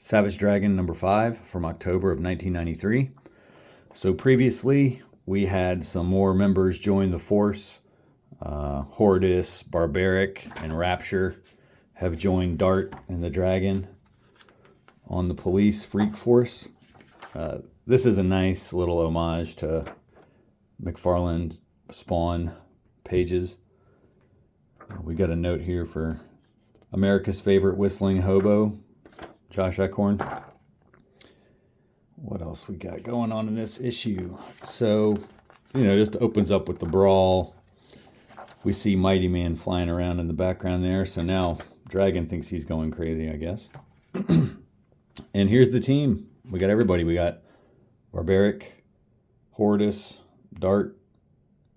Savage Dragon number 5 from October of 1993. So previously, we had some more members join the force. Horridus, Barbaric, and Rapture have joined Dart and the Dragon on the police freak force. This is a nice little homage to McFarlane Spawn pages. We got a note here for America's favorite whistling hobo, Josh Ecorn. What else we got going on in this issue? So, just opens up with the brawl. We see Mighty Man flying around in the background there. So now Dragon thinks he's going crazy, I guess. And here's the team. We got everybody. We got Barbaric, Horridus, Dart,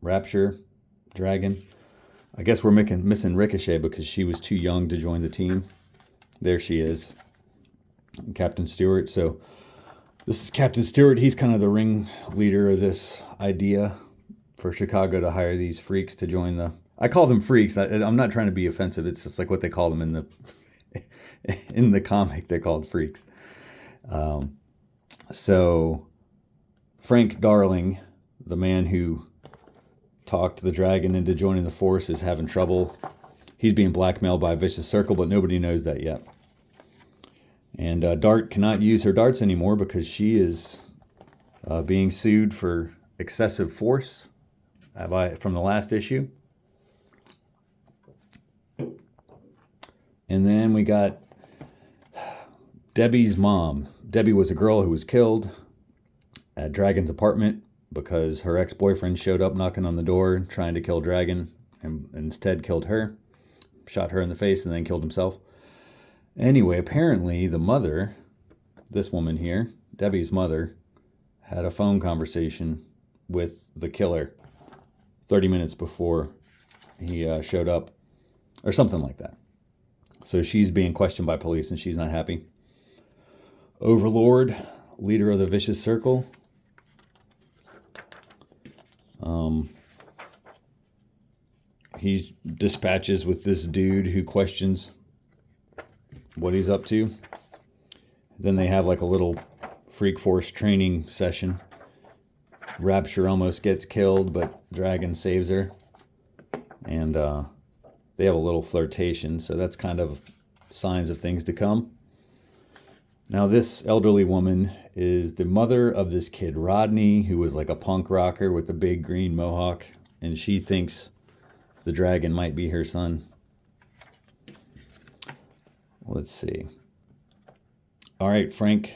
Rapture, Dragon. I guess we're missing Ricochet because she was too young to join the team. There she is. And Captain Stewart. So this is Captain Stewart. He's kind of the ringleader of this idea for Chicago to hire these freaks to join the... I call them freaks. I'm not trying to be offensive. It's just like what they call them in the comic. They're called freaks. So Frank Darling, the man who talked the Dragon into joining the force, is having trouble. He's being blackmailed by a vicious circle, but nobody knows that yet. And Dart cannot use her darts anymore because she is being sued for excessive force from the last issue. And then we got Debbie's mom. Debbie was a girl who was killed at Dragon's apartment because her ex-boyfriend showed up knocking on the door trying to kill Dragon and instead killed her, shot her in the face, and then killed himself. Anyway, apparently the mother, this woman here, Debbie's mother, had a phone conversation with the killer 30 minutes before he showed up, or something like that. So she's being questioned by police and she's not happy. Overlord, leader of the Vicious Circle. He dispatches with this dude who questions what he's up to. Then they have like a little Freak Force training session. Rapture almost gets killed, but Dragon saves her. And they have a little flirtation, so that's kind of signs of things to come. Now this elderly woman is the mother of this kid, Rodney, who was like a punk rocker with a big green mohawk, and she thinks the Dragon might be her son. Let's see. All right, Frank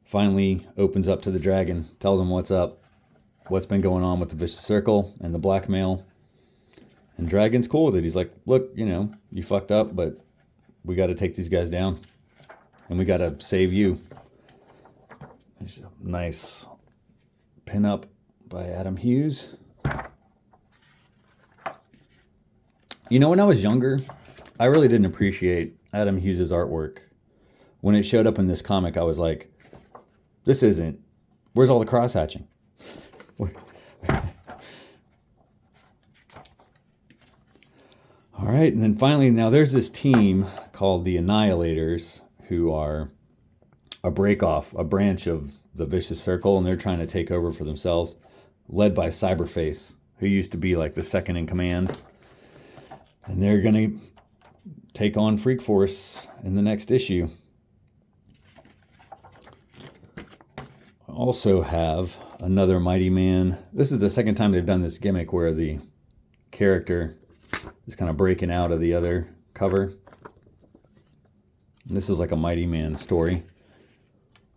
finally opens up to the Dragon, tells him what's up, what's been going on with the Vicious Circle and the blackmail. And Dragon's cool with it. He's like, look, you fucked up, but we got to take these guys down. And we got to save you. There's a nice pinup by Adam Hughes. When I was younger, I really didn't appreciate Adam Hughes' artwork. When it showed up in this comic, I was like, where's all the cross-hatching? All right, and then finally, now there's this team called the Annihilators who are a branch of the Vicious Circle, and they're trying to take over for themselves, led by Cyberface, who used to be like the second in command. And they're going to take on Freak Force in the next issue. Also have another Mighty Man. This is the second time they've done this gimmick where the character is kind of breaking out of the other cover. This is like a Mighty Man story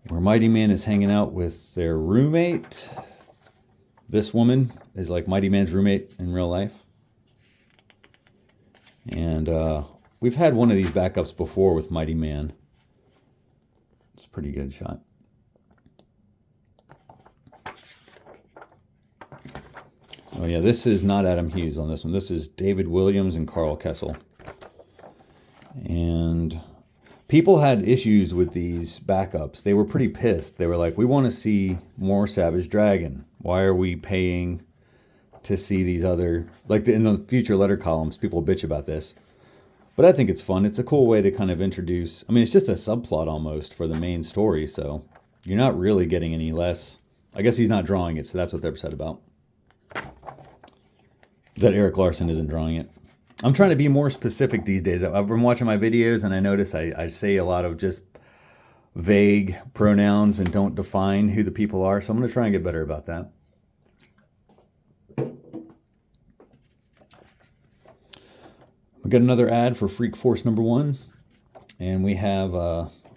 where Mighty Man is hanging out with their roommate. This woman is like Mighty Man's roommate in real life. And we've had one of these backups before with Mighty Man. It's a pretty good shot. Oh yeah, this is not Adam Hughes on this one. This is David Williams and Carl Kessel. And people had issues with these backups. They were pretty pissed. They were like, we want to see more Savage Dragon. Why are we paying to see these other... Like in the future letter columns, people bitch about this. But I think it's fun. It's a cool way to kind of introduce. I mean, it's just a subplot almost for the main story, so you're not really getting any less. I guess he's not drawing it, so that's what they're upset about. That Erik Larsen isn't drawing it. I'm trying to be more specific these days. I've been watching my videos, and I notice I say a lot of just vague pronouns and don't define who the people are, so I'm going to try and get better about that. We got another ad for Freak Force #1, and we have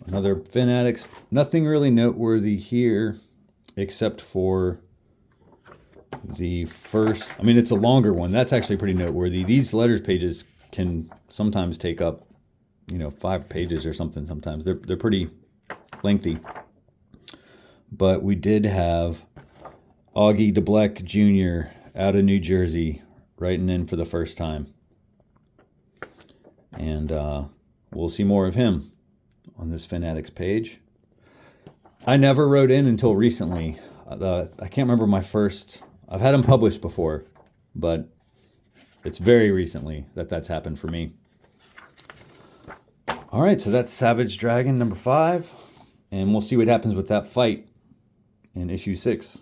another Fanatics. Nothing really noteworthy here, except for the first. I mean, it's a longer one. That's actually pretty noteworthy. These letters pages can sometimes take up, 5 pages or something. Sometimes they're pretty lengthy. But we did have Augie DeBleck Jr. out of New Jersey writing in for the first time. And we'll see more of him on this Fanatics page. I never wrote in until recently. I can't remember my first. I've had them published before, but it's very recently that's happened for me. All right, so that's Savage Dragon #5, and we'll see what happens with that fight in issue 6.